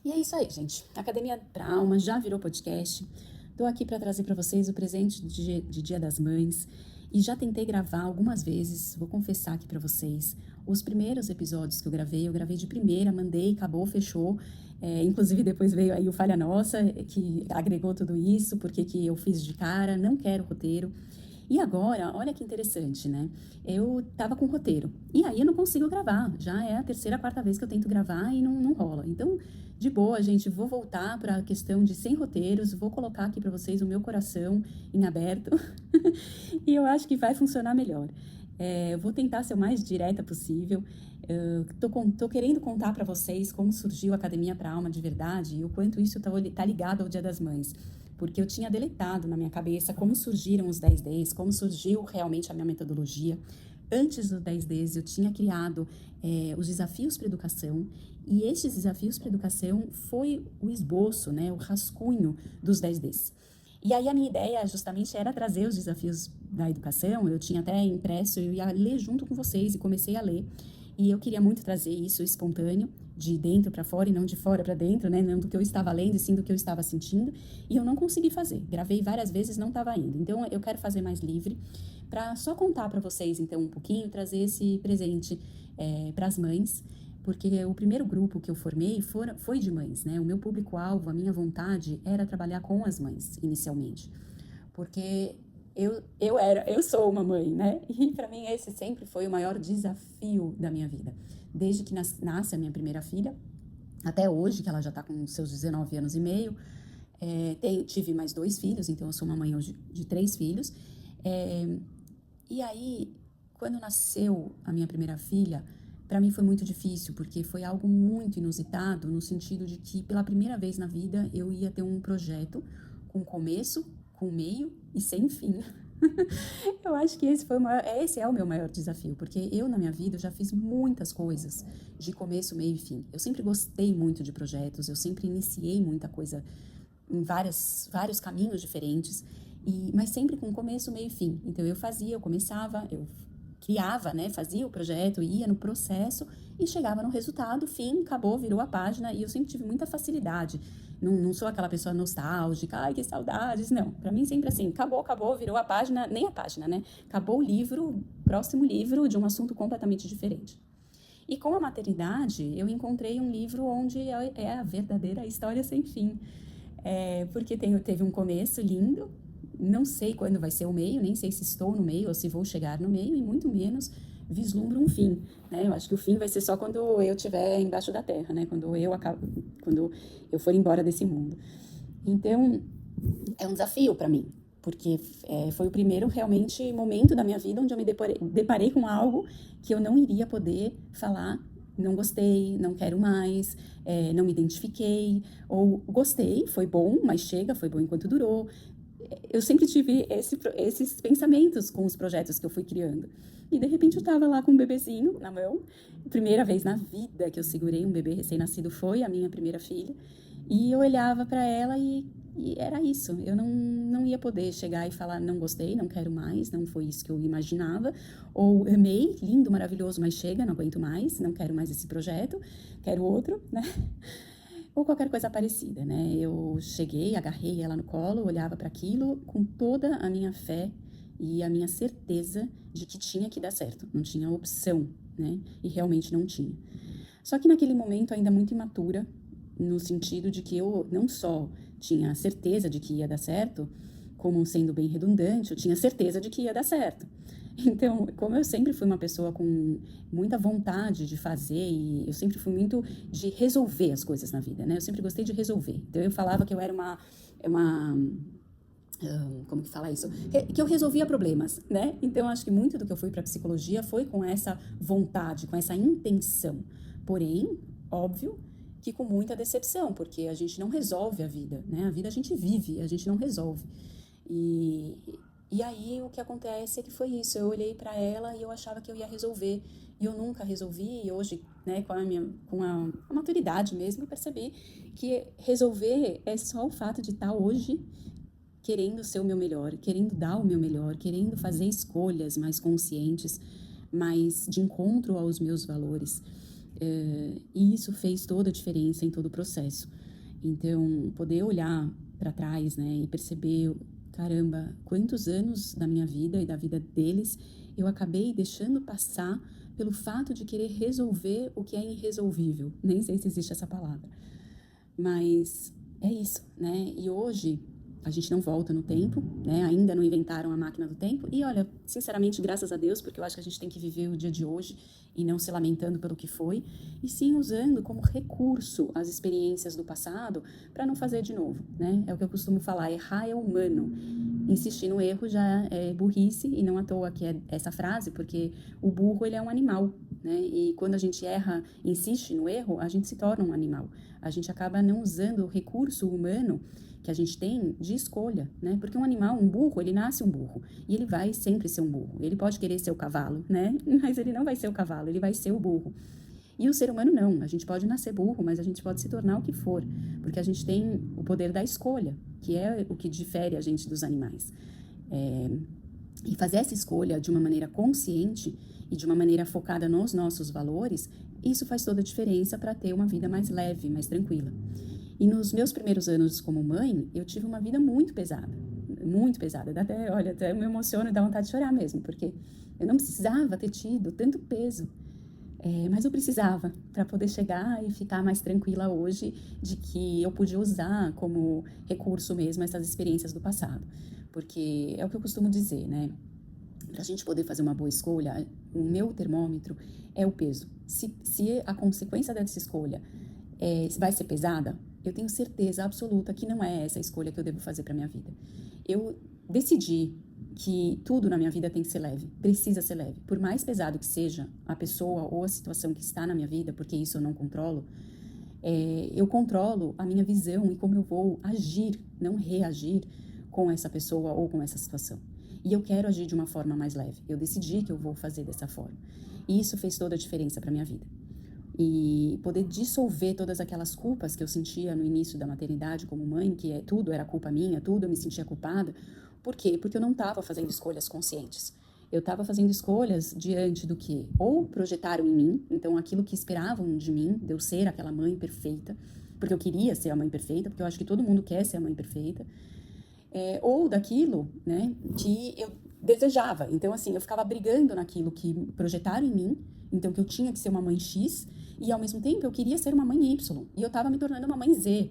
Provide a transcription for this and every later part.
E é isso aí, gente. A Academia pra Alma já virou podcast. Estou aqui para trazer para vocês o presente de Dia das Mães. E já tentei gravar algumas vezes, vou confessar aqui para vocês. Os primeiros episódios que eu gravei de primeira, mandei, acabou, fechou. Inclusive depois veio aí o Falha Nossa, que agregou tudo isso, porque que eu fiz de cara, não quero roteiro. E agora, olha que interessante, né? Eu tava com roteiro. E aí eu não consigo gravar. Já é a terceira, quarta vez que eu tento gravar e não rola. Então, de boa, gente, vou voltar para a questão de sem roteiros. Vou colocar aqui para vocês o meu coração em aberto. E eu acho que vai funcionar melhor. Eu vou tentar ser o mais direta possível. Tô querendo contar para vocês como surgiu a Academia pra Alma de verdade e o quanto isso tá ligado ao Dia das Mães. Porque eu tinha deletado na minha cabeça como surgiram os 10 Ds, como surgiu realmente a minha metodologia. Antes dos 10 Ds, eu tinha criado os desafios para educação, e estes desafios para educação foi o esboço, né, o rascunho dos 10 Ds. E aí a minha ideia justamente era trazer os desafios da educação, eu tinha até impresso, eu ia ler junto com vocês e comecei a ler. E eu queria muito trazer isso espontâneo, de dentro para fora e não de fora para dentro, né? Não do que eu estava lendo e sim do que eu estava sentindo. E eu não consegui fazer. Gravei várias vezes, não estava indo. Então eu quero fazer mais livre para só contar para vocês, então, um pouquinho, trazer esse presente para as mães, porque o primeiro grupo que eu formei foi de mães, né? O meu público-alvo, a minha vontade era trabalhar com as mães, inicialmente. Porque eu sou uma mãe, né? E para mim esse sempre foi o maior desafio da minha vida. Desde que nasce a minha primeira filha, até hoje, que ela já está com seus 19 anos e meio, tive mais 2 filhos, então eu sou uma mãe hoje de 3 filhos. E aí, quando nasceu a minha primeira filha, para mim foi muito difícil, porque foi algo muito inusitado, no sentido de que pela primeira vez na vida eu ia ter um projeto com começo, com meio e sem fim. Eu acho que esse é o meu maior desafio, porque eu na minha vida eu já fiz muitas coisas de começo, meio e fim. Eu sempre gostei muito de projetos, eu sempre iniciei muita coisa em vários caminhos diferentes, mas sempre com começo, meio e fim. Então eu começava, eu criava, né, fazia o projeto, ia no processo e chegava no resultado, fim, acabou, virou a página, e eu sempre tive muita facilidade. Não sou aquela pessoa nostálgica, ai, que saudades, não. Para mim sempre assim, acabou, virou a página, nem a página, né? Acabou o livro, próximo livro de um assunto completamente diferente. E com a maternidade, eu encontrei um livro onde é a verdadeira história sem fim. Porque teve um começo lindo, não sei quando vai ser o meio, nem sei se estou no meio ou se vou chegar no meio, e muito menos vislumbro um fim, né? Eu acho que o fim vai ser só quando eu estiver embaixo da terra, né? Quando eu for embora desse mundo. Então, é um desafio para mim, porque foi o primeiro realmente momento da minha vida onde eu me deparei com algo que eu não iria poder falar, não gostei, não quero mais, não me identifiquei, ou gostei, foi bom, mas chega, foi bom enquanto durou. Eu sempre tive esses pensamentos com os projetos que eu fui criando. E de repente eu estava lá com um bebezinho na mão, primeira vez na vida que eu segurei um bebê recém-nascido foi a minha primeira filha, e eu olhava para ela e era isso. Eu não ia poder chegar e falar não gostei, não quero mais, não foi isso que eu imaginava, ou amei, lindo, maravilhoso, mas chega, não aguento mais, não quero mais esse projeto, quero outro, né? Ou qualquer coisa parecida, né? Eu cheguei, agarrei ela no colo, olhava para aquilo com toda a minha fé e a minha certeza de que tinha que dar certo, não tinha opção, né? E realmente não tinha. Só que naquele momento ainda muito imatura, no sentido de que eu não só tinha certeza de que ia dar certo, como sendo bem redundante, eu tinha certeza de que ia dar certo. Então, como eu sempre fui uma pessoa com muita vontade de fazer e eu sempre fui muito de resolver as coisas na vida, né? Eu sempre gostei de resolver. Então, eu falava que eu era como que fala isso? Que eu resolvia problemas, né? Então, acho que muito do que eu fui para psicologia foi com essa vontade, com essa intenção. Porém, óbvio que com muita decepção, porque a gente não resolve a vida, né? A vida a gente vive, a gente não resolve. E, e aí o que acontece é que foi isso. Eu olhei para ela e eu achava que eu ia resolver. E eu nunca resolvi. E hoje, né, com a maturidade mesmo, eu percebi que resolver é só o fato de estar hoje querendo ser o meu melhor, querendo dar o meu melhor, querendo fazer escolhas mais conscientes, mais de encontro aos meus valores. E isso fez toda a diferença em todo o processo. Então, poder olhar para trás, né, e perceber, caramba, quantos anos da minha vida e da vida deles eu acabei deixando passar pelo fato de querer resolver o que é irresolvível. Nem sei se existe essa palavra. Mas é isso, né? E hoje a gente não volta no tempo, né? Ainda não inventaram a máquina do tempo. E olha, sinceramente, graças a Deus, porque eu acho que a gente tem que viver o dia de hoje e não se lamentando pelo que foi, e sim usando como recurso as experiências do passado para não fazer de novo, né? É o que eu costumo falar, errar é humano. Insistir no erro já é burrice, e não à toa que é essa frase, porque o burro, ele é um animal, né? E quando a gente erra, insiste no erro, a gente se torna um animal. A gente acaba não usando o recurso humano que a gente tem de escolha, né? Porque um animal, um burro, ele nasce um burro e ele vai sempre ser um burro. Ele pode querer ser o cavalo, né? Mas ele não vai ser o cavalo, ele vai ser o burro. E o ser humano não, a gente pode nascer burro, mas a gente pode se tornar o que for, porque a gente tem o poder da escolha, que é o que difere a gente dos animais. E fazer essa escolha de uma maneira consciente e de uma maneira focada nos nossos valores, isso faz toda a diferença para ter uma vida mais leve, mais tranquila. E nos meus primeiros anos como mãe, eu tive uma vida muito pesada. Muito pesada. Até me emociono e dá vontade de chorar mesmo, porque eu não precisava ter tido tanto peso. Mas eu precisava para poder chegar e ficar mais tranquila hoje de que eu podia usar como recurso mesmo essas experiências do passado. Porque é o que eu costumo dizer, né? Para a gente poder fazer uma boa escolha, o meu termômetro é o peso. Se a consequência dessa escolha vai ser pesada, eu tenho certeza absoluta que não é essa a escolha que eu devo fazer para minha vida. Eu decidi que tudo na minha vida tem que ser leve, precisa ser leve. Por mais pesado que seja a pessoa ou a situação que está na minha vida, porque isso eu não controlo, eu controlo a minha visão e como eu vou agir, não reagir com essa pessoa ou com essa situação. E eu quero agir de uma forma mais leve. Eu decidi que eu vou fazer dessa forma. E isso fez toda a diferença para minha vida. E poder dissolver todas aquelas culpas que eu sentia no início da maternidade como mãe, que tudo era culpa minha, tudo eu me sentia culpada. Por quê? Porque eu não estava fazendo escolhas conscientes. Eu estava fazendo escolhas diante do que ou projetaram em mim, então aquilo que esperavam de mim, de eu ser aquela mãe perfeita, porque eu queria ser a mãe perfeita, porque eu acho que todo mundo quer ser a mãe perfeita, ou daquilo, né, que eu desejava. Então, assim, eu ficava brigando naquilo que projetaram em mim, então que eu tinha que ser uma mãe X, e ao mesmo tempo eu queria ser uma mãe Y, e eu estava me tornando uma mãe Z,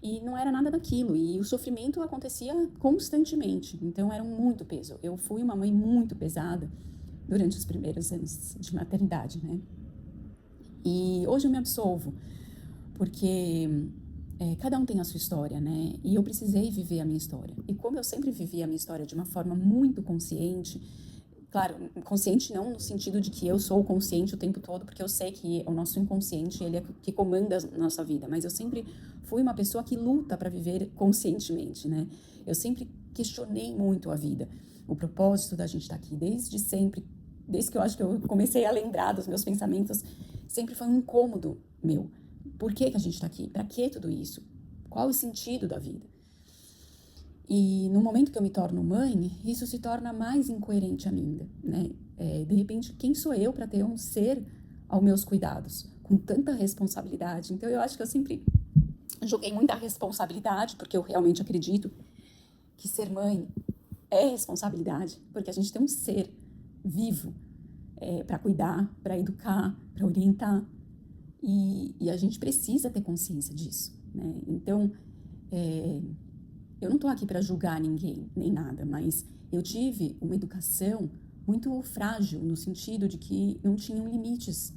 e não era nada daquilo, e o sofrimento acontecia constantemente, então era muito peso. Eu fui uma mãe muito pesada durante os primeiros anos de maternidade, né? E hoje eu me absolvo, porque cada um tem a sua história, né? E eu precisei viver a minha história. E como eu sempre vivi a minha história de uma forma muito consciente, claro, consciente não no sentido de que eu sou consciente o tempo todo, porque eu sei que o nosso inconsciente, ele é que comanda a nossa vida, mas eu sempre fui uma pessoa que luta para viver conscientemente, né? Eu sempre questionei muito a vida, o propósito da gente estar aqui, desde sempre, desde que eu acho que eu comecei a lembrar dos meus pensamentos, sempre foi um incômodo meu. Por que a gente está aqui? Para que tudo isso? Qual o sentido da vida? E no momento que eu me torno mãe, isso se torna mais incoerente ainda, né? De repente, quem sou eu para ter um ser aos meus cuidados, com tanta responsabilidade? Então, eu acho que eu sempre joguei muita responsabilidade, porque eu realmente acredito que ser mãe é responsabilidade, porque a gente tem um ser vivo para cuidar, para educar, para orientar, e a gente precisa ter consciência disso, né? Então, eu não estou aqui para julgar ninguém, nem nada, mas eu tive uma educação muito frágil, no sentido de que não tinham limites.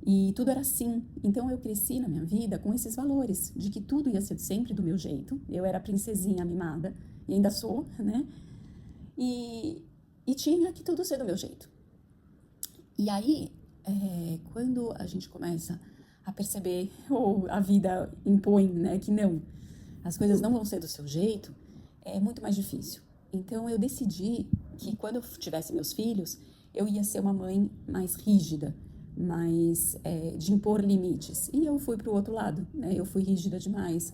E tudo era assim. Então eu cresci na minha vida com esses valores, de que tudo ia ser sempre do meu jeito. Eu era a princesinha mimada, e ainda sou, né? E tinha que tudo ser do meu jeito. E aí, quando a gente começa a perceber, ou a vida impõe, né, que não, as coisas não vão ser do seu jeito, é muito mais difícil. Então eu decidi que quando eu tivesse meus filhos, eu ia ser uma mãe mais rígida, mais de impor limites. E eu fui para o outro lado, né? Eu fui rígida demais.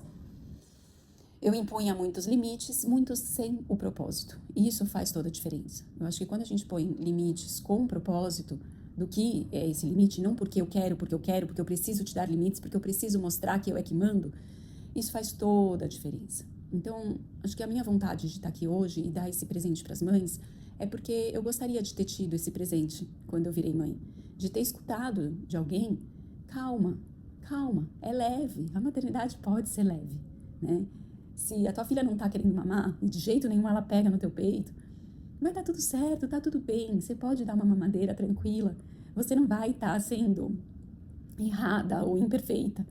Eu impunha muitos limites, muitos sem o propósito. E isso faz toda a diferença. Eu acho que quando a gente põe limites com propósito, do que é esse limite, não porque eu quero, porque eu preciso te dar limites, porque eu preciso mostrar que eu é que mando, isso faz toda a diferença. Então, acho que a minha vontade de estar aqui hoje e dar esse presente para as mães é porque eu gostaria de ter tido esse presente quando eu virei mãe, de ter escutado de alguém, calma, calma, é leve, a maternidade pode ser leve, né? Se a tua filha não tá querendo mamar e de jeito nenhum ela pega no teu peito, vai dar tudo certo, tá tudo bem, você pode dar uma mamadeira tranquila, você não vai estar sendo errada ou imperfeita.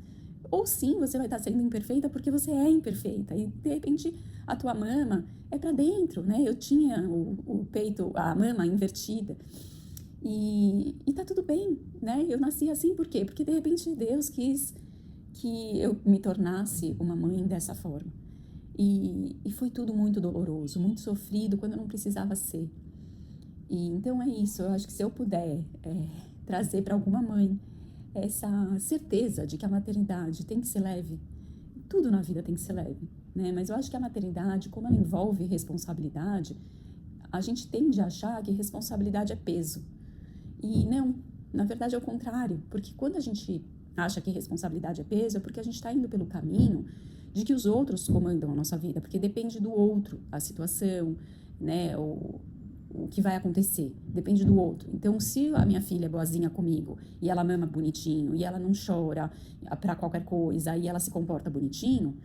Ou sim, você vai estar sendo imperfeita porque você é imperfeita e de repente a tua mama é para dentro, né? Eu tinha o peito, a mama invertida e tá tudo bem, né? Eu nasci assim por quê? Porque de repente Deus quis que eu me tornasse uma mãe dessa forma. E foi tudo muito doloroso, muito sofrido quando não precisava ser. E então é isso, eu acho que se eu puder trazer para alguma mãe essa certeza de que a maternidade tem que ser leve, tudo na vida tem que ser leve, né? Mas eu acho que a maternidade, como ela envolve responsabilidade, a gente tende a achar que responsabilidade é peso. E não, na verdade é o contrário, porque quando a gente acha que responsabilidade é peso, é porque a gente está indo pelo caminho de que os outros comandam a nossa vida, porque depende do outro, a situação, né, o que vai acontecer, depende do outro. Então, se a minha filha é boazinha comigo, e ela mama bonitinho, e ela não chora pra qualquer coisa, e ela se comporta bonitinho,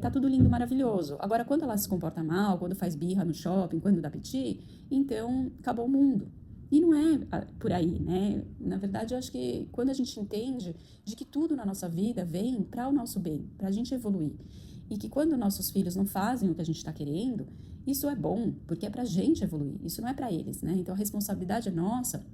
tá tudo lindo, maravilhoso. Agora, quando ela se comporta mal, quando faz birra no shopping, quando dá piti, então acabou o mundo. E não é por aí, né? Na verdade, eu acho que quando a gente entende de que tudo na nossa vida vem para o nosso bem, para a gente evoluir, e que quando nossos filhos não fazem o que a gente está querendo, isso é bom, porque é para a gente evoluir, isso não é para eles, né? Então a responsabilidade é nossa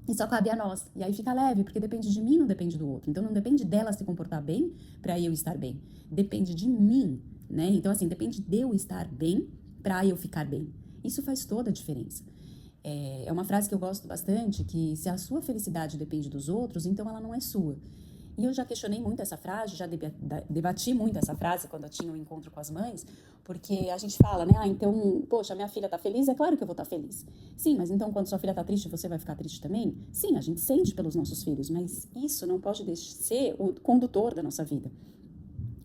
e só cabe a nós. E aí fica leve, porque depende de mim, não depende do outro. Então não depende dela se comportar bem para eu estar bem, depende de mim, né? Então assim, depende de eu estar bem para eu ficar bem. Isso faz toda a diferença. É uma frase que eu gosto bastante, que se a sua felicidade depende dos outros, então ela não é sua. E eu já questionei muito essa frase, já debati muito essa frase quando eu tinha um encontro com as mães, porque a gente fala, né? Então, poxa, minha filha tá feliz, é claro que eu vou estar feliz. Sim, mas então quando sua filha tá triste, você vai ficar triste também? Sim, a gente sente pelos nossos filhos, mas isso não pode ser o condutor da nossa vida.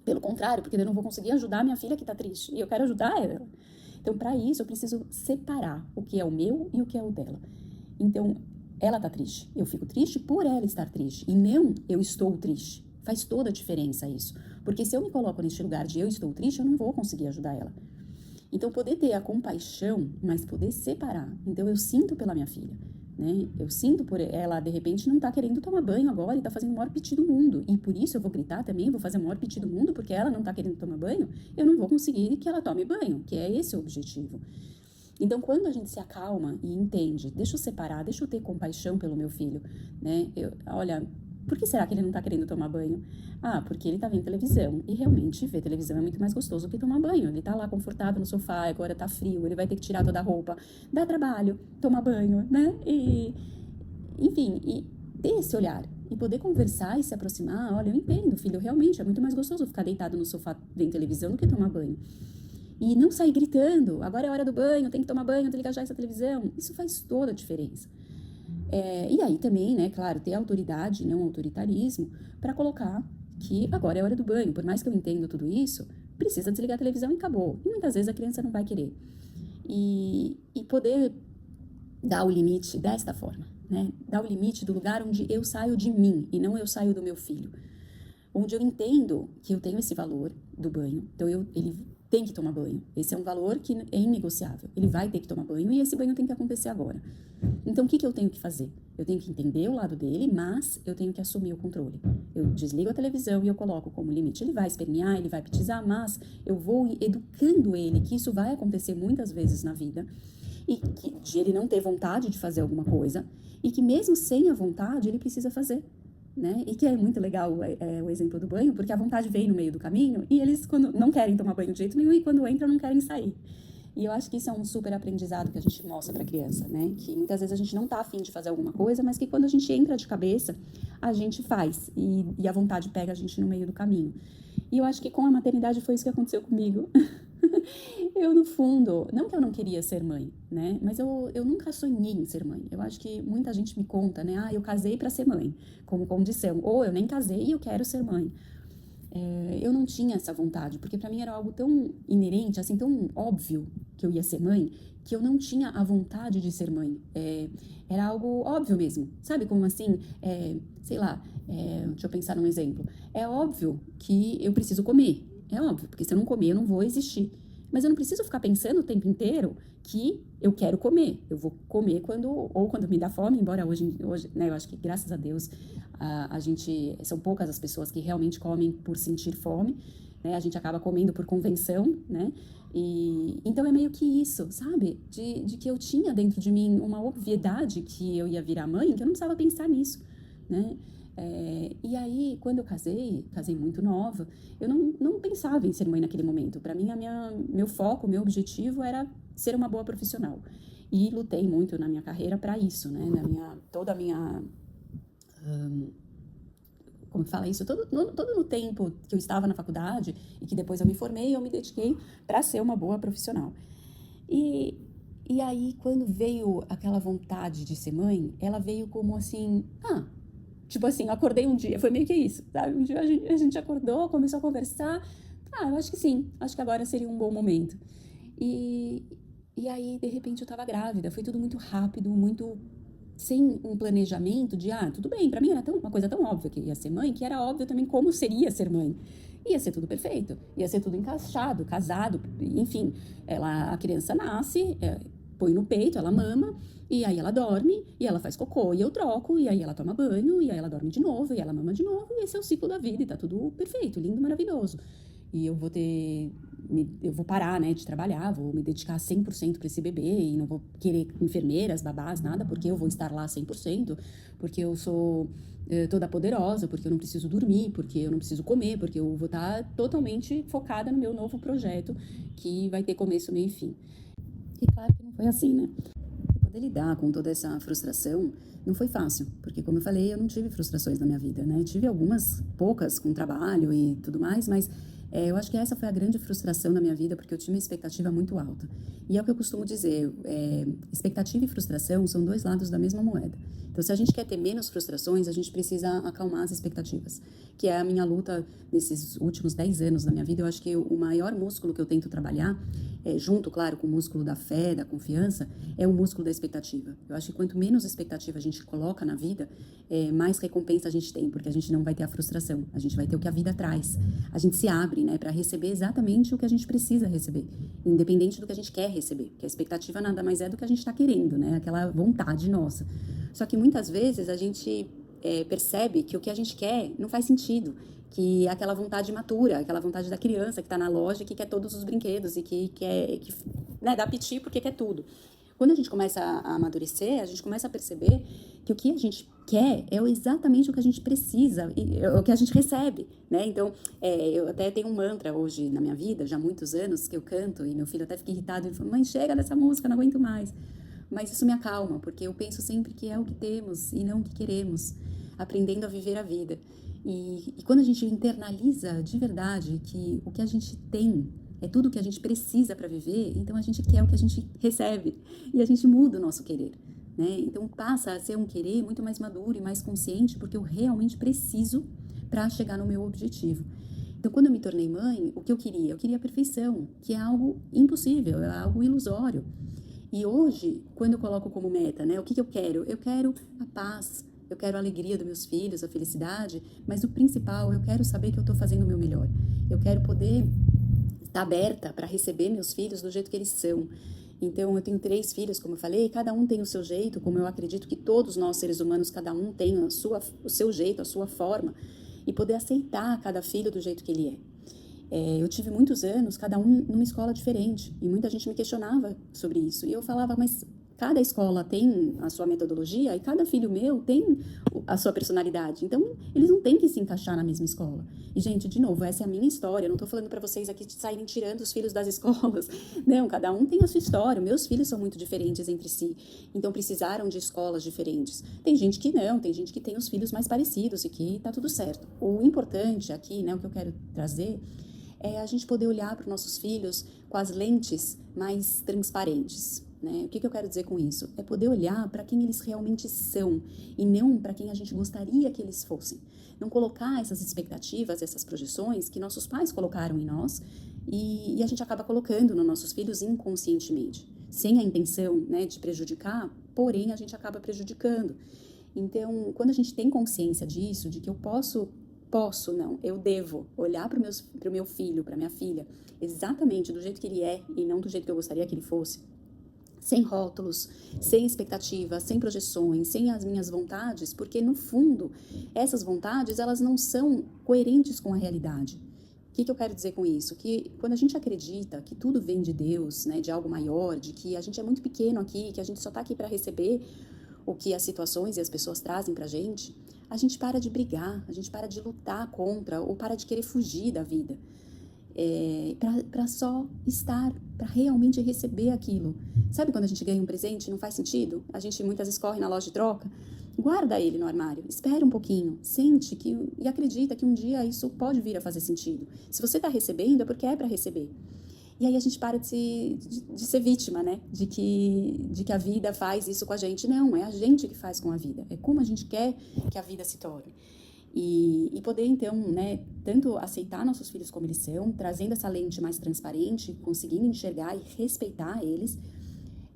Pelo contrário, porque eu não vou conseguir ajudar a minha filha que tá triste, e eu quero ajudar ela. Então, para isso, eu preciso separar o que é o meu e o que é o dela. Então, ela tá triste. Eu fico triste por ela estar triste. E não eu estou triste. Faz toda a diferença isso. Porque se eu me coloco neste lugar de eu estou triste, eu não vou conseguir ajudar ela. Então, poder ter a compaixão, mas poder separar. Então, eu sinto pela minha filha, né? Eu sinto por ela, de repente, não tá querendo tomar banho agora e tá fazendo o maior piti do mundo. E por isso eu vou gritar também, vou fazer o maior piti do mundo, porque ela não tá querendo tomar banho. Eu não vou conseguir que ela tome banho, que é esse o objetivo. Então, quando a gente se acalma e entende, deixa eu separar, deixa eu ter compaixão pelo meu filho, né? Olha, por que será que ele não tá querendo tomar banho? Ah, porque ele tá vendo televisão. E realmente, ver televisão é muito mais gostoso que tomar banho. Ele tá lá confortável no sofá, agora tá frio, ele vai ter que tirar toda a roupa. Dá trabalho, tomar banho, né? Enfim, e ter esse olhar. E poder conversar e se aproximar. Olha, eu entendo, filho, realmente é muito mais gostoso ficar deitado no sofá vendo televisão do que tomar banho. E não sair gritando, agora é a hora do banho, tem que tomar banho, tem que ligar já essa televisão. Isso faz toda a diferença. E aí também, né, claro, ter autoridade, não autoritarismo, para colocar que agora é a hora do banho. Por mais que eu entenda tudo isso, precisa desligar a televisão e acabou. E muitas vezes a criança não vai querer. E poder dar o limite desta forma, né? Dar o limite do lugar onde eu saio de mim e não eu saio do meu filho. Onde eu entendo que eu tenho esse valor do banho. Então, ele tem que tomar banho. Esse é um valor que é inegociável. Ele vai ter que tomar banho e esse banho tem que acontecer agora. Então, o que eu tenho que fazer? Eu tenho que entender o lado dele, mas eu tenho que assumir o controle. Eu desligo a televisão e eu coloco como limite. Ele vai espernear, ele vai petizar, mas eu vou educando ele que isso vai acontecer muitas vezes na vida e que de ele não ter vontade de fazer alguma coisa e que mesmo sem a vontade ele precisa fazer. Né? E que é muito legal o exemplo do banho, porque a vontade vem no meio do caminho e eles quando não querem tomar banho de jeito nenhum e quando entram não querem sair. E eu acho que isso é um super aprendizado que a gente mostra para a criança, né? Que muitas vezes a gente não tá afim de fazer alguma coisa, mas que quando a gente entra de cabeça, a gente faz e a vontade pega a gente no meio do caminho. E eu acho que com a maternidade foi isso que aconteceu comigo. Eu, no fundo, não que eu não queria ser mãe, né? Mas eu nunca sonhei em ser mãe. Eu acho que muita gente me conta, né? Ah, eu casei para ser mãe, como condição. Ou eu nem casei e eu quero ser mãe. Eu não tinha essa vontade, porque para mim era algo tão inerente, assim, tão óbvio que eu ia ser mãe, que eu não tinha a vontade de ser mãe. Era algo óbvio mesmo, sabe? Como assim, sei lá, deixa eu pensar num exemplo. É óbvio que eu preciso comer, é óbvio, porque se eu não comer eu não vou existir. Mas eu não preciso ficar pensando o tempo inteiro que eu quero comer. Eu vou comer quando me dá fome, embora hoje, né, eu acho que graças a Deus a gente, são poucas as pessoas que realmente comem por sentir fome, né? A gente acaba comendo por convenção, né? E então é meio que isso, sabe? De que eu tinha dentro de mim uma obviedade que eu ia virar mãe, que eu não precisava pensar nisso, né? E aí, quando eu casei muito nova, eu não pensava em ser mãe naquele momento. Para mim, meu foco, meu objetivo era ser uma boa profissional. E lutei muito na minha carreira para isso, né? Toda a minha como que fala isso? Todo no tempo que eu estava na faculdade e que depois eu me formei, eu me dediquei para ser uma boa profissional. E, e aí, quando veio aquela vontade de ser mãe, ela veio como assim, tipo assim, eu acordei um dia, foi meio que isso, sabe? Um dia a gente acordou, começou a conversar, eu acho que sim, acho que agora seria um bom momento. E, e aí, de repente, eu tava grávida, foi tudo muito rápido, muito sem um planejamento de, tudo bem, pra mim era uma coisa tão óbvia que ia ser mãe, que era óbvio também como seria ser mãe. Ia ser tudo perfeito, ia ser tudo encaixado, casado, enfim. A criança nasce, põe no peito, ela mama, e aí ela dorme, e ela faz cocô, e eu troco, e aí ela toma banho, e aí ela dorme de novo, e ela mama de novo, e esse é o ciclo da vida, e tá tudo perfeito, lindo, maravilhoso. E eu vou parar, né, de trabalhar, vou me dedicar 100% para esse bebê e não vou querer enfermeiras, babás, nada, porque eu vou estar lá 100%, porque eu sou toda poderosa, porque eu não preciso dormir, porque eu não preciso comer, porque eu vou estar totalmente focada no meu novo projeto, que vai ter começo, meio e fim. E claro que não foi assim, né? E poder lidar com toda essa frustração não foi fácil, porque como eu falei, eu não tive frustrações na minha vida, né? Eu tive algumas, poucas, com trabalho e tudo mais, mas eu acho que essa foi a grande frustração da minha vida, porque eu tinha uma expectativa muito alta. E é o que eu costumo dizer, expectativa e frustração são dois lados da mesma moeda. Então, se a gente quer ter menos frustrações, a gente precisa acalmar as expectativas, que é a minha luta nesses últimos 10 anos da minha vida. Eu acho que o maior músculo que eu tento trabalhar, junto, claro, com o músculo da fé, da confiança, é o músculo da expectativa. Eu acho que quanto menos expectativa a gente coloca na vida, mais recompensa a gente tem, porque a gente não vai ter a frustração, a gente vai ter o que a vida traz. A gente se abre, né, para receber exatamente o que a gente precisa receber, independente do que a gente quer receber, porque a expectativa nada mais é do que a gente está querendo, né, aquela vontade nossa. Só que muitas vezes a gente percebe que o que a gente quer não faz sentido, que aquela vontade matura, aquela vontade da criança que está na loja, que quer todos os brinquedos e que né, dá piti porque quer tudo. Quando a gente começa a amadurecer, a gente começa a perceber que o que a gente quer é exatamente o que a gente precisa, o que a gente recebe, né? Então, eu até tenho um mantra hoje na minha vida, já há muitos anos que eu canto, e meu filho até fica irritado, ele fala, mãe, chega dessa música, não aguento mais. Mas isso me acalma, porque eu penso sempre que é o que temos e não o que queremos, aprendendo a viver a vida. E quando a gente internaliza de verdade que o que a gente tem é tudo o que a gente precisa para viver, então a gente quer o que a gente recebe e a gente muda o nosso querer, né? Então passa a ser um querer muito mais maduro e mais consciente, porque eu realmente preciso para chegar no meu objetivo. Então, quando eu me tornei mãe, o que eu queria? Eu queria a perfeição, que é algo impossível, é algo ilusório. E hoje, quando eu coloco como meta, né, o que eu quero? Eu quero a paz, eu quero a alegria dos meus filhos, a felicidade, mas o principal, eu quero saber que eu estou fazendo o meu melhor. Eu quero poder estar aberta para receber meus filhos do jeito que eles são. Então, eu tenho 3 filhos, como eu falei, cada um tem o seu jeito, como eu acredito que todos nós, seres humanos, cada um tem o seu jeito, a sua forma, e poder aceitar cada filho do jeito que ele é. Eu tive muitos anos, cada um numa escola diferente, e muita gente me questionava sobre isso. E eu falava, mas cada escola tem a sua metodologia e cada filho meu tem a sua personalidade. Então, eles não têm que se encaixar na mesma escola. E, gente, de novo, essa é a minha história. Eu não estou falando para vocês aqui de saírem tirando os filhos das escolas. Não, cada um tem a sua história. Meus filhos são muito diferentes entre si. Então, precisaram de escolas diferentes. Tem gente que não, tem gente que tem os filhos mais parecidos e que tá tudo certo. O importante aqui, né, o que eu quero trazer é a gente poder olhar para os nossos filhos com as lentes mais transparentes, né? O que eu quero dizer com isso? É poder olhar para quem eles realmente são e não para quem a gente gostaria que eles fossem. Não colocar essas expectativas, essas projeções que nossos pais colocaram em nós e a gente acaba colocando nos nossos filhos inconscientemente, sem a intenção, né, de prejudicar, porém a gente acaba prejudicando. Então, quando a gente tem consciência disso, de que eu eu devo olhar para o meu filho, para minha filha, exatamente do jeito que ele é e não do jeito que eu gostaria que ele fosse, sem rótulos, sem expectativas, sem projeções, sem as minhas vontades, porque no fundo, essas vontades, elas não são coerentes com a realidade. O que eu quero dizer com isso? Que quando a gente acredita que tudo vem de Deus, né, de algo maior, de que a gente é muito pequeno aqui, que a gente só está aqui para receber o que as situações e as pessoas trazem pra gente, a gente para de brigar, a gente para de lutar contra ou para de querer fugir da vida. Para só estar, para realmente receber aquilo. Sabe quando a gente ganha um presente e não faz sentido? A gente muitas vezes corre na loja de troca, guarda ele no armário, espera um pouquinho, sente e acredita que um dia isso pode vir a fazer sentido. Se você está recebendo, é porque é para receber. E aí a gente para de ser vítima, né? De que a vida faz isso com a gente. Não, é a gente que faz com a vida. É como a gente quer que a vida se torne. E poder, então, né, tanto aceitar nossos filhos como eles são, trazendo essa lente mais transparente, conseguindo enxergar e respeitar eles,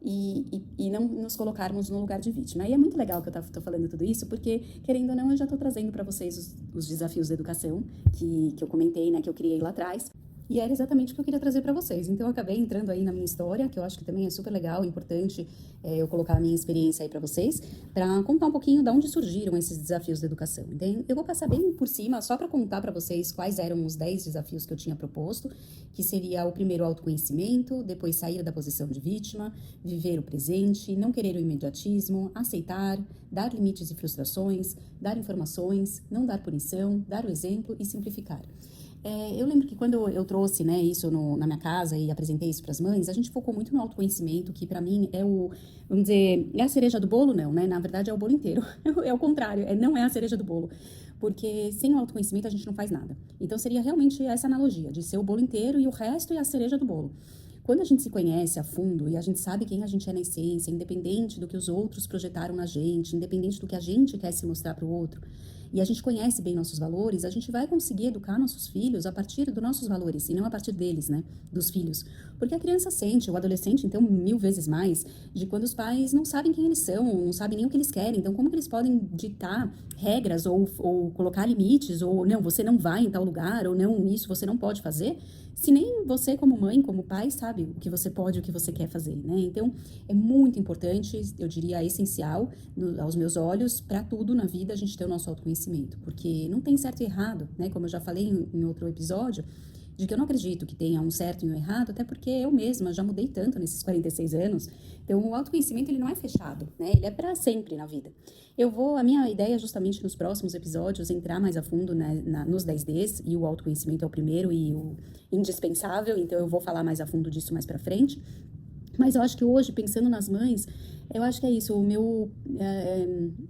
e não nos colocarmos no lugar de vítima. E é muito legal que eu tô falando tudo isso, porque, querendo ou não, eu já tô trazendo para vocês os desafios da educação, que eu comentei, né, que eu criei lá atrás. E era exatamente o que eu queria trazer para vocês. Então, eu acabei entrando aí na minha história, que eu acho que também é super legal, importante eu colocar a minha experiência aí para vocês, para contar um pouquinho de onde surgiram esses desafios da educação. Então, eu vou passar bem por cima, só para contar para vocês quais eram os 10 desafios que eu tinha proposto, que seria o primeiro autoconhecimento, depois sair da posição de vítima, viver o presente, não querer o imediatismo, aceitar, dar limites e frustrações, dar informações, não dar punição, dar o exemplo e simplificar. Eu lembro que quando eu trouxe, né, isso na minha casa e apresentei isso para as mães, a gente focou muito no autoconhecimento, que para mim vamos dizer, é a cereja do bolo, não, né? Na verdade é o bolo inteiro. É o contrário, não é a cereja do bolo. Porque sem o autoconhecimento a gente não faz nada. Então seria realmente essa analogia, de ser o bolo inteiro e o resto é a cereja do bolo. Quando a gente se conhece a fundo e a gente sabe quem a gente é na essência, independente do que os outros projetaram na gente, independente do que a gente quer se mostrar para o outro, e a gente conhece bem nossos valores, a gente vai conseguir educar nossos filhos a partir dos nossos valores, e não a partir deles, né, dos filhos. Porque a criança sente, o adolescente, então, 1000 vezes mais, de quando os pais não sabem quem eles são, não sabem nem o que eles querem. Então, como que eles podem ditar regras ou colocar limites, ou não, você não vai em tal lugar, ou não, isso você não pode fazer, se nem você como mãe, como pai, sabe o que você pode, o que você quer fazer, né? Então, é muito importante, eu diria essencial, aos meus olhos, para tudo na vida a gente ter o nosso autoconhecimento, porque não tem certo e errado, né? Como eu já falei em outro episódio, de que eu não acredito que tenha um certo e um errado, até porque eu mesma já mudei tanto nesses 46 anos. Então, o autoconhecimento, ele não é fechado, né? Ele é para sempre na vida. A minha ideia é justamente nos próximos episódios entrar mais a fundo, né, nos 10Ds, e o autoconhecimento é o primeiro e o indispensável, então eu vou falar mais a fundo disso mais para frente. Mas eu acho que hoje, pensando nas mães, eu acho que é isso,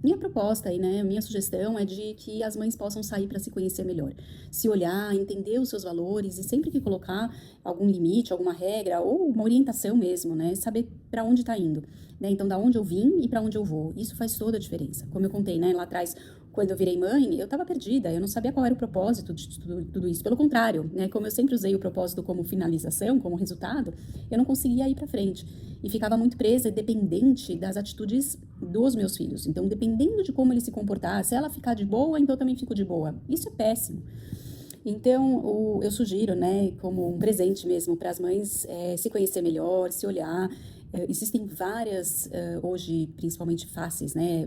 minha proposta aí, né, minha sugestão é de que as mães possam sair para se conhecer melhor, se olhar, entender os seus valores e sempre que colocar algum limite, alguma regra ou uma orientação mesmo, né, saber para onde está indo, né, então da onde eu vim e para onde eu vou, isso faz toda a diferença. Como eu contei, né, lá atrás, quando eu virei mãe, eu estava perdida, eu não sabia qual era o propósito de tudo isso. Pelo contrário, né, como eu sempre usei o propósito como finalização, como resultado, eu não conseguia ir para frente. E ficava muito presa e dependente das atitudes dos meus filhos. Então, dependendo de como ele se comportar, se ela ficar de boa, então eu também fico de boa. Isso é péssimo. Então, eu sugiro, né, como um presente mesmo para as mães, se conhecer melhor, se olhar. Existem várias, hoje, principalmente fáceis, né,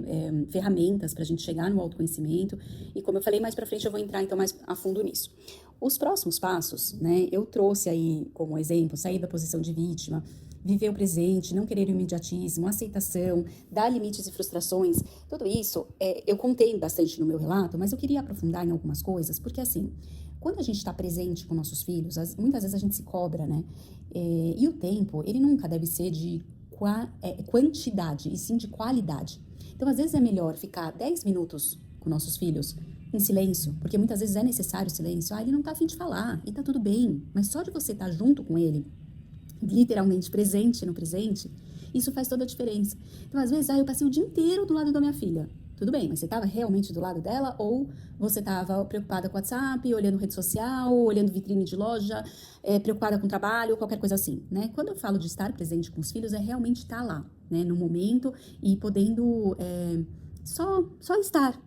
ferramentas para a gente chegar no autoconhecimento. E como eu falei, mais para frente eu vou entrar então mais a fundo nisso. Os próximos passos, né, eu trouxe aí como exemplo, sair da posição de vítima, viver o presente, não querer o imediatismo, aceitação, dar limites e frustrações. Tudo isso eu contei bastante no meu relato, mas eu queria aprofundar em algumas coisas, porque assim, quando a gente está presente com nossos filhos, muitas vezes a gente se cobra, né? E o tempo, ele nunca deve ser de quantidade, e sim de qualidade. Então, às vezes é melhor ficar 10 minutos com nossos filhos em silêncio, porque muitas vezes é necessário silêncio. Ele não tá a fim de falar, e tá tudo bem. Mas só de você estar junto com ele, literalmente presente no presente, isso faz toda a diferença. Então, às vezes, eu passei o dia inteiro do lado da minha filha. Tudo bem, mas você estava realmente do lado dela ou você estava preocupada com o WhatsApp, olhando rede social, olhando vitrine de loja, preocupada com o trabalho, qualquer coisa assim, né? Quando eu falo de estar presente com os filhos, é realmente estar lá, né? No momento e podendo só estar,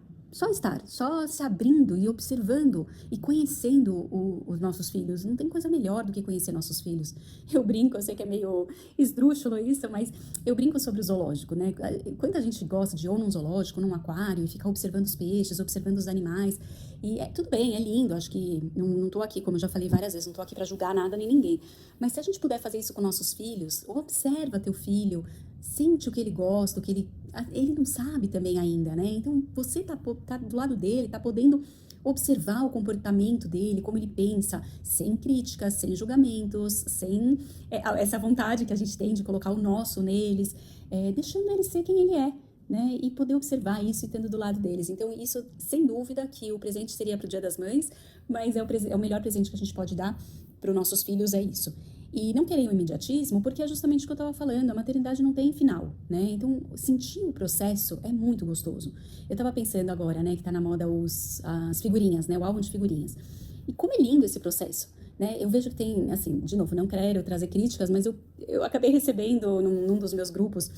só se abrindo e observando e conhecendo os nossos filhos. Não tem coisa melhor do que conhecer nossos filhos. Eu brinco, eu sei que é meio esdrúxulo isso, mas eu brinco sobre o zoológico, né? Quanta gente gosta de ir ou num zoológico, num aquário, e ficar observando os peixes, observando os animais. E tudo bem, é lindo, acho que não tô aqui, como eu já falei várias vezes, não tô aqui para julgar nada nem ninguém. Mas se a gente puder fazer isso com nossos filhos, observa teu filho, sente o que ele gosta, o que ele não sabe também ainda, né? Então, você tá do lado dele, tá podendo observar o comportamento dele, como ele pensa, sem críticas, sem julgamentos, sem essa vontade que a gente tem de colocar o nosso neles, deixando ele ser quem ele é, né? E poder observar isso e estando do lado deles. Então, isso, sem dúvida, que o presente seria para o Dia das Mães, mas é o melhor presente que a gente pode dar para os nossos filhos, é isso. E não querer o imediatismo, porque é justamente o que eu estava falando, a maternidade não tem final, né? Então, sentir o processo é muito gostoso. Eu estava pensando agora, né, que tá na moda as figurinhas, né, o álbum de figurinhas. E como é lindo esse processo, né? Eu vejo que tem, assim, de novo, não quero trazer críticas, mas eu acabei recebendo num dos meus grupos,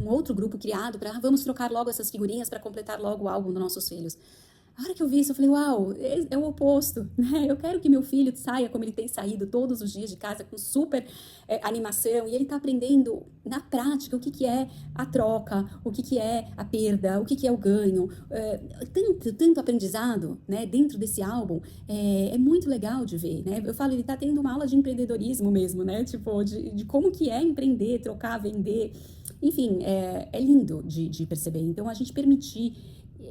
um outro grupo criado para vamos trocar logo essas figurinhas para completar logo o álbum dos nossos filhos. A hora que eu vi isso, eu falei, uau, é o oposto, né? Eu quero que meu filho saia como ele tem saído todos os dias de casa, com super animação, e ele tá aprendendo na prática o que é a troca, o que é a perda, o que é o ganho. Tanto aprendizado, né, dentro desse álbum, é muito legal de ver, né? Eu falo, ele tá tendo uma aula de empreendedorismo mesmo, né? Tipo, de como que é empreender, trocar, vender. Enfim, é lindo de perceber. Então, a gente permitir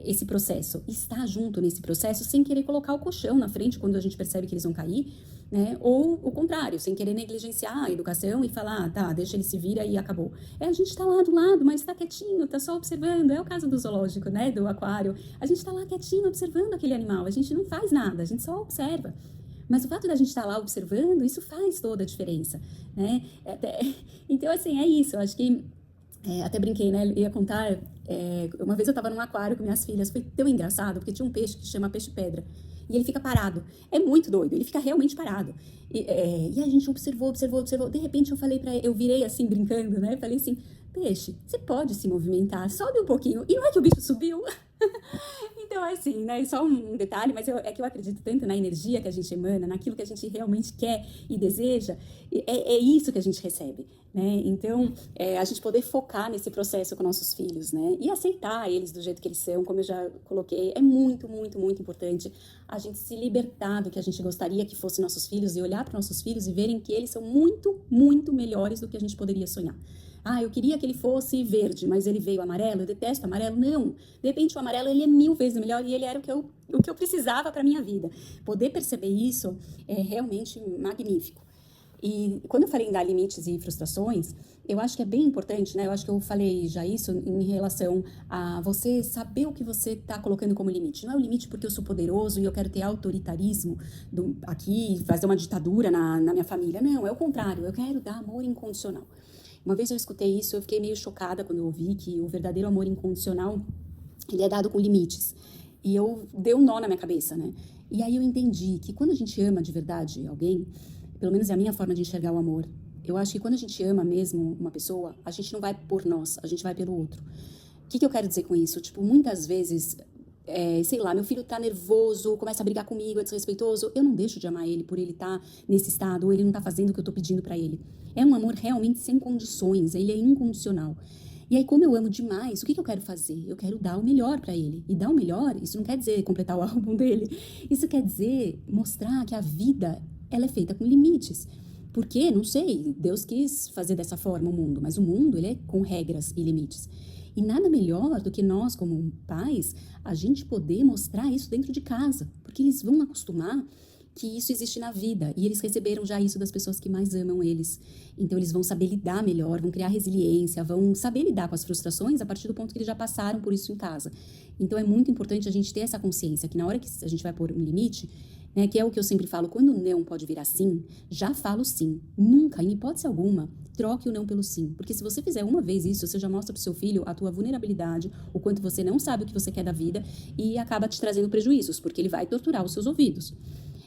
esse processo, estar junto nesse processo sem querer colocar o colchão na frente quando a gente percebe que eles vão cair, né? Ou o contrário, sem querer negligenciar a educação e falar, tá, deixa ele se vira e acabou. A gente tá lá do lado, mas tá quietinho, tá só observando. É o caso do zoológico, né, do aquário. A gente tá lá quietinho observando aquele animal, a gente não faz nada, a gente só observa. Mas o fato da gente estar lá observando, isso faz toda a diferença, né? Então, assim, é isso, eu acho que até brinquei, né? Ia contar. Uma vez eu tava num aquário com minhas filhas, foi tão engraçado, porque tinha um peixe que chama peixe-pedra. E ele fica parado. É muito doido, ele fica realmente parado. E a gente observou. De repente eu virei assim, brincando, né? Falei assim: peixe, você pode se movimentar, sobe um pouquinho. E não é que o bicho subiu? Então, assim, né, só um detalhe, mas é que eu acredito tanto na energia que a gente emana, naquilo que a gente realmente quer e deseja, é isso que a gente recebe, né? Então, a gente poder focar nesse processo com nossos filhos, né? E aceitar eles do jeito que eles são, como eu já coloquei, é muito, muito, muito importante a gente se libertar do que a gente gostaria que fossem nossos filhos e olhar para nossos filhos e verem que eles são muito, muito melhores do que a gente poderia sonhar. Eu queria que ele fosse verde, mas ele veio amarelo, eu detesto amarelo. Não, de repente o amarelo ele é 1000 vezes melhor e ele era o que eu precisava para minha vida. Poder perceber isso é realmente magnífico. E quando eu falei em dar limites e frustrações, eu acho que é bem importante, né? Eu acho que eu falei já isso em relação a você saber o que você está colocando como limite. Não é o limite porque eu sou poderoso e eu quero ter autoritarismo aqui, fazer uma ditadura na minha família. Não, é o contrário, eu quero dar amor incondicional. Uma vez eu escutei isso, eu fiquei meio chocada quando eu ouvi que o verdadeiro amor incondicional, ele é dado com limites. E eu dei um nó na minha cabeça, né? E aí eu entendi que quando a gente ama de verdade alguém, pelo menos é a minha forma de enxergar o amor, eu acho que quando a gente ama mesmo uma pessoa, a gente não vai por nós, a gente vai pelo outro. O que eu quero dizer com isso? Tipo, muitas vezes, sei lá, meu filho tá nervoso, começa a brigar comigo, é desrespeitoso, eu não deixo de amar ele por ele estar nesse estado, ou ele não tá fazendo o que eu tô pedindo pra ele. É um amor realmente sem condições, ele é incondicional. E aí, como eu amo demais, o que eu quero fazer? Eu quero dar o melhor pra ele. E dar o melhor, isso não quer dizer completar o álbum dele. Isso quer dizer mostrar que a vida, ela é feita com limites. Porque, não sei, Deus quis fazer dessa forma o mundo, mas o mundo, ele é com regras e limites. E nada melhor do que nós, como pais, a gente poder mostrar isso dentro de casa. Porque eles vão acostumar que isso existe na vida, e eles receberam já isso das pessoas que mais amam eles. Então eles vão saber lidar melhor, vão criar resiliência, vão saber lidar com as frustrações a partir do ponto que eles já passaram por isso em casa. Então é muito importante a gente ter essa consciência, que na hora que a gente vai pôr um limite, né, que é o que eu sempre falo, quando o não pode virar sim, já falo sim. Nunca, em hipótese alguma, troque o não pelo sim. Porque se você fizer uma vez isso, você já mostra pro seu filho a tua vulnerabilidade, o quanto você não sabe o que você quer da vida e acaba te trazendo prejuízos, porque ele vai torturar os seus ouvidos.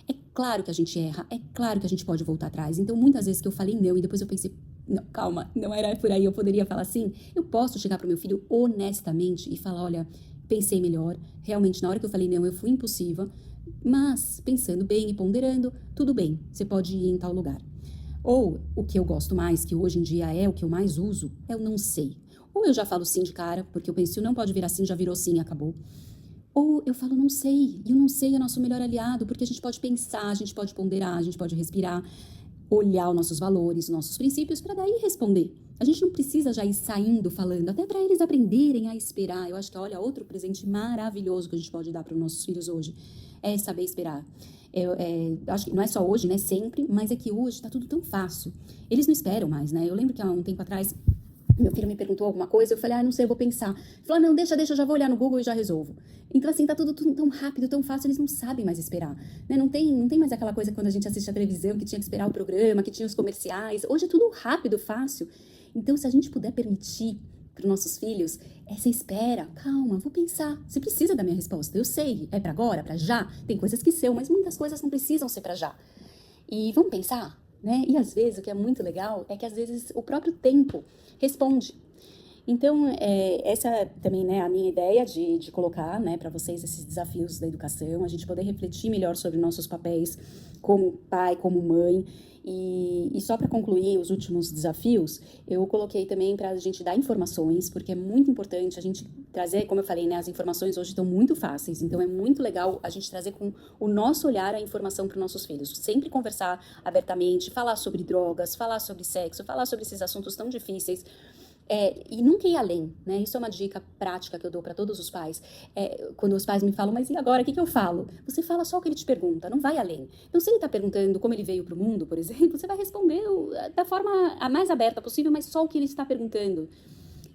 É claro que a gente erra, é claro que a gente pode voltar atrás. Então, muitas vezes que eu falei não e depois eu pensei, não, calma, não era por aí, eu poderia falar assim. Eu posso chegar pro meu filho honestamente e falar, olha, pensei melhor, realmente na hora que eu falei não, eu fui impulsiva, mas pensando bem e ponderando, tudo bem, você pode ir em tal lugar. Ou, o que eu gosto mais, que hoje em dia é o que eu mais uso, é o não sei. Ou eu já falo sim de cara, porque eu penso, se o não pode virar sim, já virou sim, acabou. Ou eu falo não sei, e o não sei é nosso melhor aliado, porque a gente pode pensar, a gente pode ponderar, a gente pode respirar, olhar os nossos valores, os nossos princípios, para daí responder. A gente não precisa já ir saindo falando, até para eles aprenderem a esperar. Eu acho que, olha, outro presente maravilhoso que a gente pode dar para os nossos filhos hoje é saber esperar. Acho que não é só hoje, né, sempre, mas é que hoje está tudo tão fácil. Eles não esperam mais, né? Eu lembro que há um tempo atrás, meu filho me perguntou alguma coisa, eu falei, não sei, eu vou pensar. Ele falou, não, deixa, eu já vou olhar no Google e já resolvo. Então, assim, tá tudo tão rápido, tão fácil, eles não sabem mais esperar. Né? Não tem mais aquela coisa quando a gente assiste a televisão, que tinha que esperar o programa, que tinha os comerciais. Hoje é tudo rápido, fácil. Então, se a gente puder permitir para os nossos filhos essa espera, calma, vou pensar. Você precisa da minha resposta, eu sei, é para agora, para já. Tem coisas que são, mas muitas coisas não precisam ser para já. E vamos pensar, né? E às vezes, o que é muito legal é que às vezes o próprio tempo responde. Então, essa também, né, a minha ideia de colocar, né, para vocês esses desafios da educação, a gente poder refletir melhor sobre nossos papéis como pai, como mãe. E só para concluir os últimos desafios, eu coloquei também para a gente dar informações, porque é muito importante a gente trazer, como eu falei, né, as informações hoje estão muito fáceis, então é muito legal a gente trazer com o nosso olhar a informação para os nossos filhos. Sempre conversar abertamente, falar sobre drogas, falar sobre sexo, falar sobre esses assuntos tão difíceis. E nunca ir além, né? Isso é uma dica prática que eu dou para todos os pais. Quando os pais me falam, mas e agora, o que eu falo? Você fala só o que ele te pergunta, não vai além. Então, se ele está perguntando como ele veio para o mundo, por exemplo, você vai responder da forma a mais aberta possível, mas só o que ele está perguntando.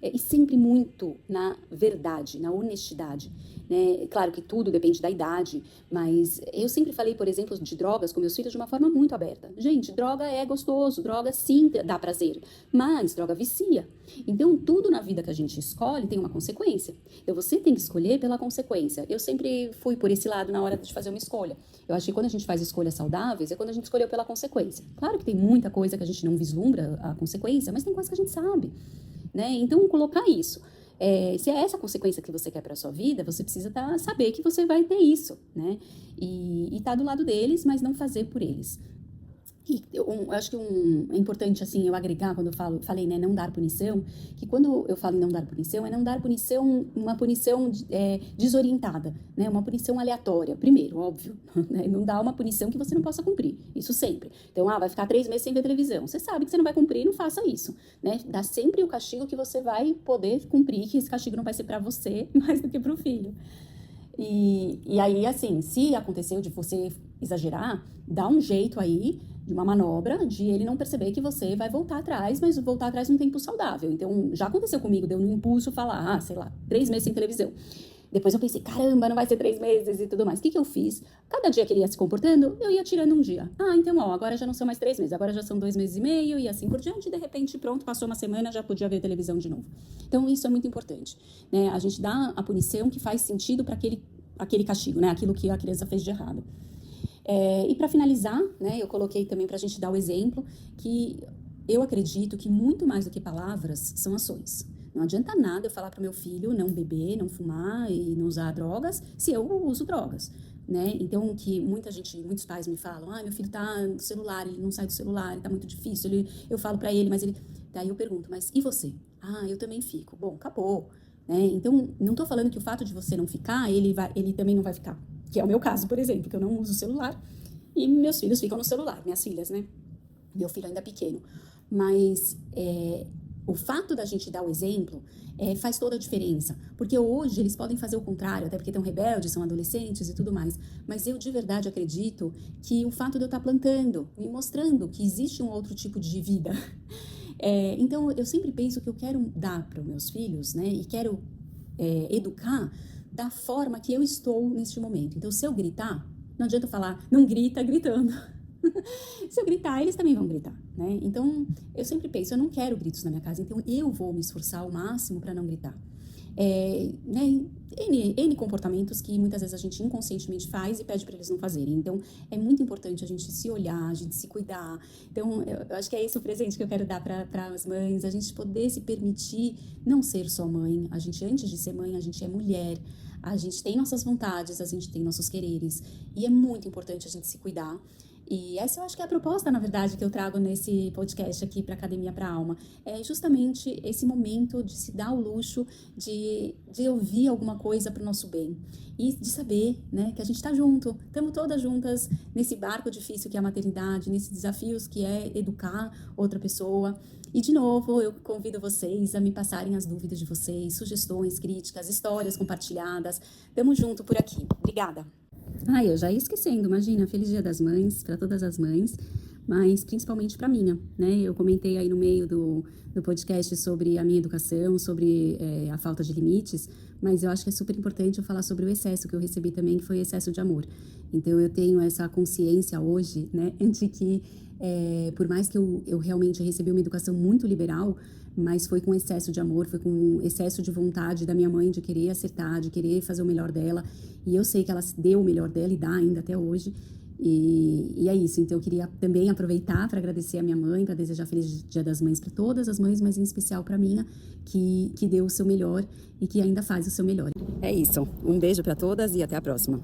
E sempre muito na verdade, na honestidade. Né? Claro que tudo depende da idade, mas eu sempre falei, por exemplo, de drogas com meus filhos de uma forma muito aberta. Gente, droga é gostoso, droga sim dá prazer, mas droga vicia. Então, tudo na vida que a gente escolhe tem uma consequência. Então, você tem que escolher pela consequência. Eu sempre fui por esse lado na hora de fazer uma escolha. Eu acho que quando a gente faz escolhas saudáveis, é quando a gente escolheu pela consequência. Claro que tem muita coisa que a gente não vislumbra a consequência, mas tem coisa que a gente sabe. Né? Então, colocar isso. Se é essa a consequência que você quer para a sua vida, você precisa saber que você vai ter isso, né? E tá do lado deles, mas não fazer por eles. E eu acho que é importante, assim, eu agregar, quando eu falei, né, não dar punição, que quando eu falo em não dar punição, é não dar punição, uma punição desorientada, né, uma punição aleatória, primeiro, óbvio, né, não dá uma punição que você não possa cumprir, isso sempre. Então, vai ficar 3 meses sem ver televisão, você sabe que você não vai cumprir, não faça isso, né, dá sempre o castigo que você vai poder cumprir, que esse castigo não vai ser para você, mais do que para o filho. E aí, assim, se aconteceu de você exagerar, dá um jeito aí, de uma manobra, de ele não perceber que você vai voltar atrás, mas voltar atrás num tempo saudável. Então, já aconteceu comigo, deu no impulso falar, sei lá, 3 meses sem televisão. Depois eu pensei, caramba, não vai ser 3 meses e tudo mais. O que eu fiz? Cada dia que ele ia se comportando, eu ia tirando um dia. Então, agora já não são mais 3 meses, agora já são 2 meses e meio e assim por diante. E de repente, pronto, passou uma semana, já podia ver televisão de novo. Então, isso é muito importante, né? A gente dá a punição que faz sentido para aquele castigo, né? Aquilo que a criança fez de errado. E para finalizar, né, eu coloquei também para a gente dar o exemplo que eu acredito que muito mais do que palavras são ações. Não adianta nada eu falar para o meu filho não beber, não fumar e não usar drogas se eu uso drogas. Né? Então, que muitos pais me falam, meu filho tá no celular, ele não sai do celular, tá muito difícil, eu falo para ele, mas ele... Daí eu pergunto, mas e você? Eu também fico. Bom, acabou. Né? Então, não estou falando que o fato de você não ficar, ele também não vai ficar. Que é o meu caso, por exemplo, que eu não uso o celular e meus filhos ficam no celular, minhas filhas, né? Meu filho ainda é pequeno. Mas o fato da gente dar o exemplo faz toda a diferença. Porque hoje eles podem fazer o contrário, até porque estão rebeldes, são adolescentes e tudo mais. Mas eu de verdade acredito que o fato de eu estar plantando, me mostrando que existe um outro tipo de vida. Então eu sempre penso que eu quero dar para os meus filhos, né? E quero educar da forma que eu estou neste momento. Então se eu gritar, não adianta eu falar, não grita gritando. Se eu gritar, eles também vão gritar, né? Então, eu sempre penso, eu não quero gritos na minha casa, então eu vou me esforçar ao máximo para não gritar. Né, N comportamentos que muitas vezes a gente inconscientemente faz e pede para eles não fazerem. Então, é muito importante a gente se olhar, a gente se cuidar. Então, eu acho que é esse o presente que eu quero dar para as mães, a gente poder se permitir não ser só mãe. A gente, antes de ser mãe, a gente é mulher. A gente tem nossas vontades, a gente tem nossos quereres. E é muito importante a gente se cuidar. E essa eu acho que é a proposta, na verdade, que eu trago nesse podcast aqui para Academia para a Alma. É justamente esse momento de se dar o luxo de ouvir alguma coisa para o nosso bem. E de saber, né, que a gente está junto, estamos todas juntas nesse barco difícil que é a maternidade, nesses desafios que é educar outra pessoa. E, de novo, eu convido vocês a me passarem as dúvidas de vocês, sugestões, críticas, histórias compartilhadas. Tamo junto por aqui. Obrigada. Eu já ia esquecendo, imagina, Feliz Dia das Mães para todas as mães, mas principalmente para a minha, né? Eu comentei aí no meio do podcast sobre a minha educação, sobre a falta de limites, mas eu acho que é super importante eu falar sobre o excesso que eu recebi também, que foi excesso de amor. Então, eu tenho essa consciência hoje, né, de que por mais que eu realmente recebi uma educação muito liberal, mas foi com excesso de amor, foi com excesso de vontade da minha mãe de querer acertar, de querer fazer o melhor dela. E eu sei que ela deu o melhor dela e dá ainda até hoje. E é isso. Então eu queria também aproveitar para agradecer a minha mãe, para desejar Feliz Dia das Mães para todas as mães, mas em especial para a minha, que deu o seu melhor e que ainda faz o seu melhor. É isso. Um beijo para todas e até a próxima.